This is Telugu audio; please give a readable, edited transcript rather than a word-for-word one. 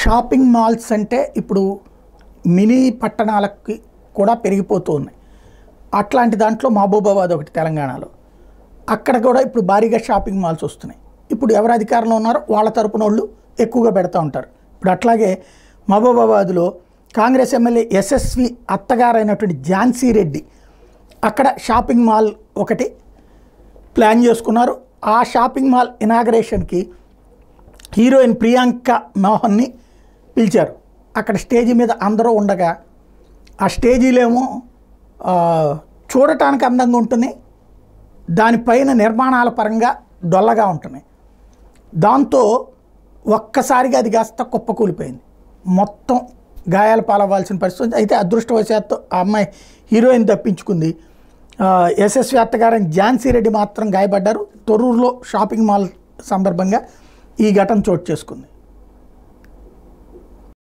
షాపింగ్ మాల్స్ అంటే ఇప్పుడు మినీ పట్టణాలకి కూడా పెరిగిపోతూ ఉన్నాయి. అట్లాంటి దాంట్లో మహబూబాబాద్ ఒకటి తెలంగాణలో. అక్కడ కూడా ఇప్పుడు భారీగా షాపింగ్ మాల్స్ వస్తున్నాయి. ఇప్పుడు ఎవరు అధికారంలో ఉన్నారో వాళ్ళ తరపున వాళ్ళు ఎక్కువగా పెడతా ఉంటారు. ఇప్పుడు అట్లాగే మహబూబాబాద్లో కాంగ్రెస్ ఎమ్మెల్యే యశస్వి అత్తగారైనటువంటి ఝాన్సీ రెడ్డి అక్కడ షాపింగ్ మాల్ ఒకటి ప్లాన్ చేసుకున్నారు. ఆ షాపింగ్ మాల్ ఇనాగరేషన్కి హీరోయిన్ ప్రియాంక మోహన్ని పిలిచారు. అక్కడ స్టేజీ మీద అందరూ ఉండగా ఆ స్టేజీలేమో చూడటానికి అందంగా ఉంటున్నాయి, దానిపైన నిర్మాణాల పరంగా డొల్లగా ఉంటున్నాయి. దాంతో ఒక్కసారిగా అది కాస్త కుప్పకూలిపోయింది. మొత్తం గాయాల పాలవ్వాల్సిన పరిస్థితి. అయితే అదృష్టవశాత్తు ఆ అమ్మాయి హీరోయిన్ తప్పించుకుంది. యశస్వి అత్తగారైన ఝాన్సీ రెడ్డి మాత్రం గాయపడ్డారు. తొర్రూరులో షాపింగ్ మాల్ సందర్భంగా ఈ ఘటన చోటు చేసుకుంది.